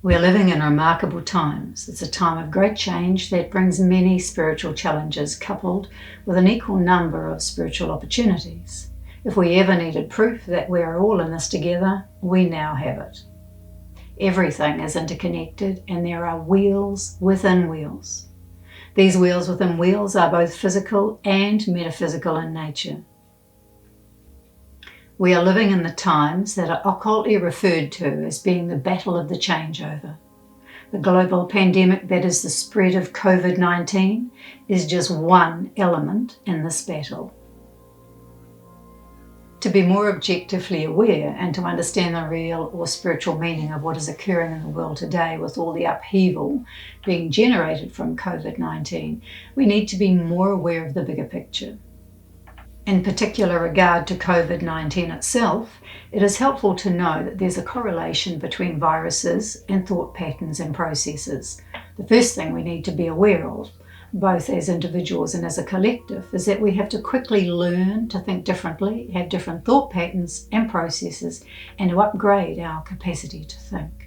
We're living in remarkable times. It's a time of great change that brings many spiritual challenges coupled with an equal number of spiritual opportunities. If we ever needed proof that we're all in this together, we now have it. Everything is interconnected and there are wheels within wheels. These wheels within wheels are both physical and metaphysical in nature. We are living in the times that are occultly referred to as being the battle of the changeover. The global pandemic that is the spread of COVID-19 is just one element in this battle. To be more objectively aware and to understand the real or spiritual meaning of what is occurring in the world today with all the upheaval being generated from COVID-19, we need to be more aware of the bigger picture. In particular regard to COVID-19 itself, it is helpful to know that there's a correlation between viruses and thought patterns and processes. The first thing we need to be aware of, both as individuals and as a collective, is that we have to quickly learn to think differently, have different thought patterns and processes, and to upgrade our capacity to think.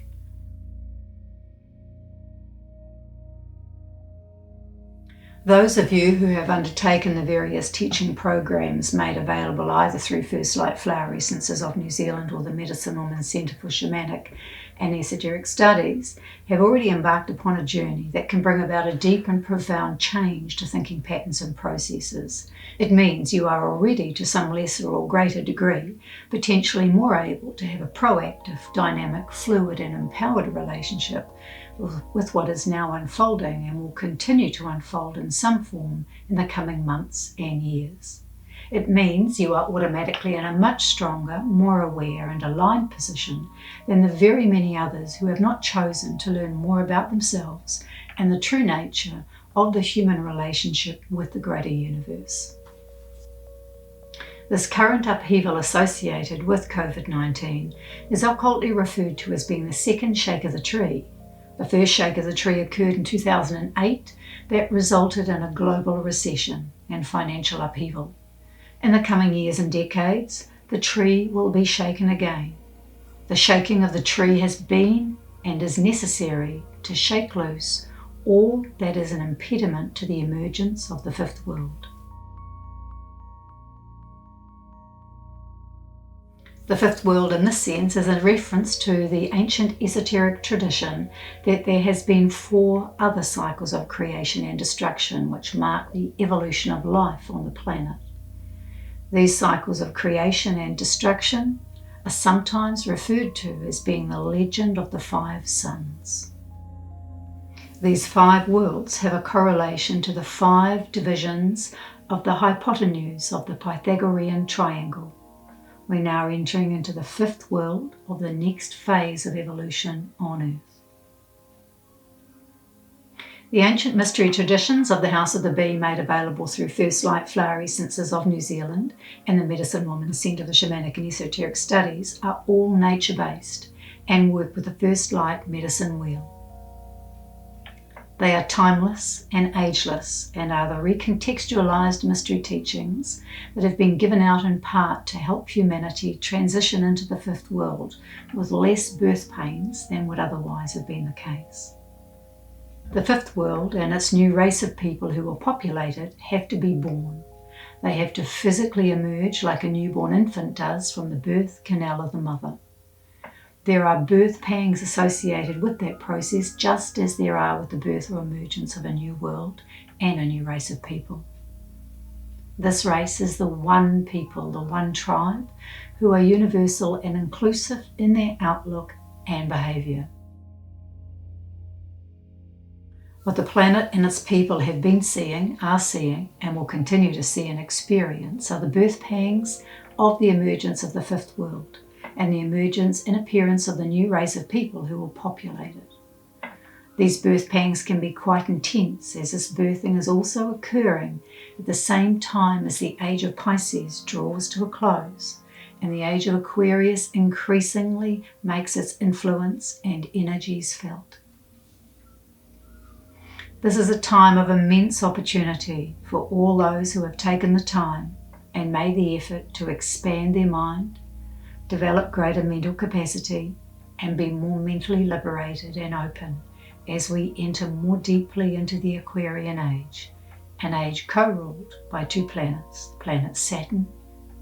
Those of you who have undertaken the various teaching programs made available either through First Light Flower Essences of New Zealand or the Medicine Woman Centre for Shamanic and Esoteric Studies have already embarked upon a journey that can bring about a deep and profound change to thinking patterns and processes. It means you are already, to some lesser or greater degree, potentially more able to have a proactive, dynamic, fluid and empowered relationship with what is now unfolding and will continue to unfold in some form in the coming months and years. It means you are automatically in a much stronger, more aware and aligned position than the very many others who have not chosen to learn more about themselves and the true nature of the human relationship with the greater universe. This current upheaval associated with COVID-19 is occultly referred to as being the second shake of the tree. The first shake of the tree occurred in 2008 that resulted in a global recession and financial upheaval. In the coming years and decades, the tree will be shaken again. The shaking of the tree has been and is necessary to shake loose all that is an impediment to the emergence of the fifth world. The fifth world in this sense is a reference to the ancient esoteric tradition that there has been 4 other cycles of creation and destruction which mark the evolution of life on the planet. These cycles of creation and destruction are sometimes referred to as being the legend of the 5 suns. These 5 worlds have a correlation to the 5 divisions of the hypotenuse of the Pythagorean triangle. We're now entering into the 5th world of the next phase of evolution on Earth. The ancient mystery traditions of the House of the Bee made available through First Light Flower Essences of New Zealand and the Medicine Woman Centre for Shamanic and Esoteric Studies are all nature-based and work with the First Light medicine wheel. They are timeless and ageless and are the recontextualized mystery teachings that have been given out in part to help humanity transition into the fifth world with less birth pains than would otherwise have been the case. The fifth world and its new race of people who will populate it have to be born. They have to physically emerge like a newborn infant does from the birth canal of the mother. There are birth pangs associated with that process, just as there are with the birth or emergence of a new world and a new race of people. This race is the one people, the one tribe, who are universal and inclusive in their outlook and behaviour. What the planet and its people have been seeing, are seeing, and will continue to see and experience are the birth pangs of the emergence of the fifth world, and the emergence and appearance of the new race of people who will populate it. These birth pangs can be quite intense, as this birthing is also occurring at the same time as the age of Pisces draws to a close, and the age of Aquarius increasingly makes its influence and energies felt. This is a time of immense opportunity for all those who have taken the time and made the effort to expand their mind, develop greater mental capacity, and be more mentally liberated and open as we enter more deeply into the Aquarian age, an age co-ruled by two planets, the planet Saturn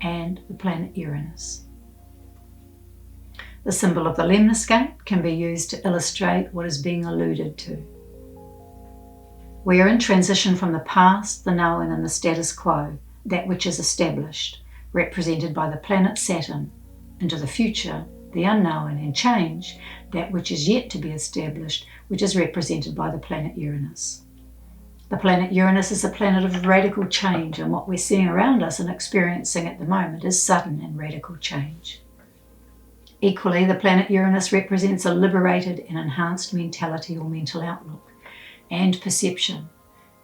and the planet Uranus. The symbol of the lemniscate can be used to illustrate what is being alluded to. We are in transition from the past, the known and the status quo, that which is established, represented by the planet Saturn, into the future, the unknown and change, that which is yet to be established, which is represented by the planet Uranus. The planet Uranus is a planet of radical change, and what we're seeing around us and experiencing at the moment is sudden and radical change. Equally, the planet Uranus represents a liberated and enhanced mentality or mental outlook and perception,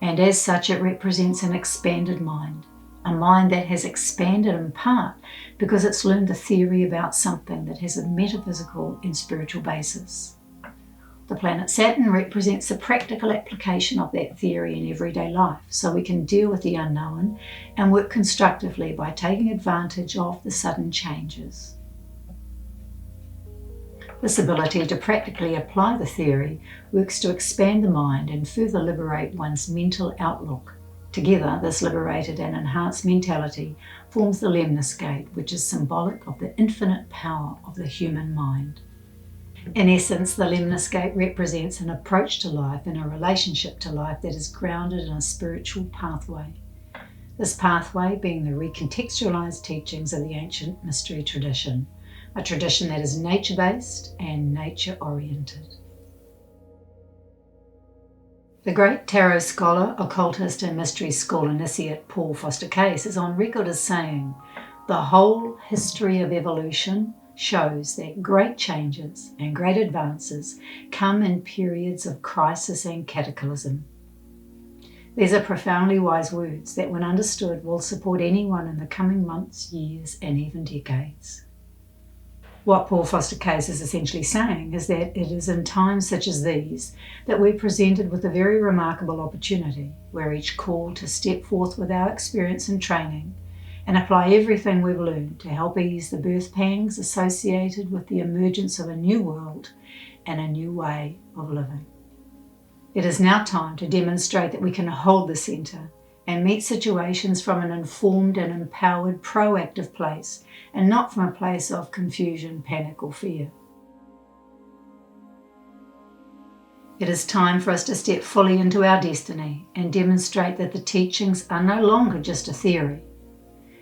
and as such it represents an expanded mind, a mind that has expanded in part because it's learned a theory about something that has a metaphysical and spiritual basis. The planet Saturn represents the practical application of that theory in everyday life, so we can deal with the unknown and work constructively by taking advantage of the sudden changes. This ability to practically apply the theory works to expand the mind and further liberate one's mental outlook. Together, this liberated and enhanced mentality forms the lemniscate, which is symbolic of the infinite power of the human mind. In essence, the lemniscate represents an approach to life and a relationship to life that is grounded in a spiritual pathway. This pathway being the recontextualized teachings of the ancient mystery tradition, a tradition that is nature-based and nature-oriented. The great tarot scholar, occultist and mystery school initiate Paul Foster Case is on record as saying, "The whole history of evolution shows that great changes and great advances come in periods of crisis and cataclysm." These are profoundly wise words that, when understood, will support anyone in the coming months, years and even decades. What Paul Foster Case is essentially saying is that it is in times such as these that we're presented with a very remarkable opportunity. We're each called to step forth with our experience and training and apply everything we've learned to help ease the birth pangs associated with the emergence of a new world and a new way of living. It is now time to demonstrate that we can hold the centre and meet situations from an informed and empowered, proactive place, and not from a place of confusion, panic or fear. It is time for us to step fully into our destiny and demonstrate that the teachings are no longer just a theory.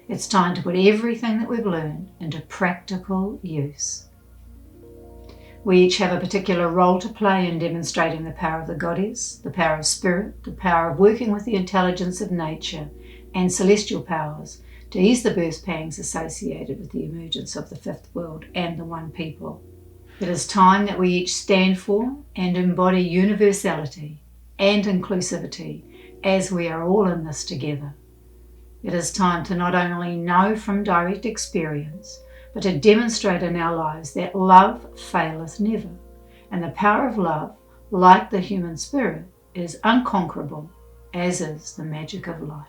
It's time to put everything that we've learned into practical use. We each have a particular role to play in demonstrating the power of the goddess, the power of spirit, the power of working with the intelligence of nature and celestial powers to ease the birth pangs associated with the emergence of the fifth world and the one people. It is time that we each stand for and embody universality and inclusivity as we are all in this together. It is time to not only know from direct experience, but to demonstrate in our lives that love faileth never, and the power of love, like the human spirit, is unconquerable, as is the magic of light.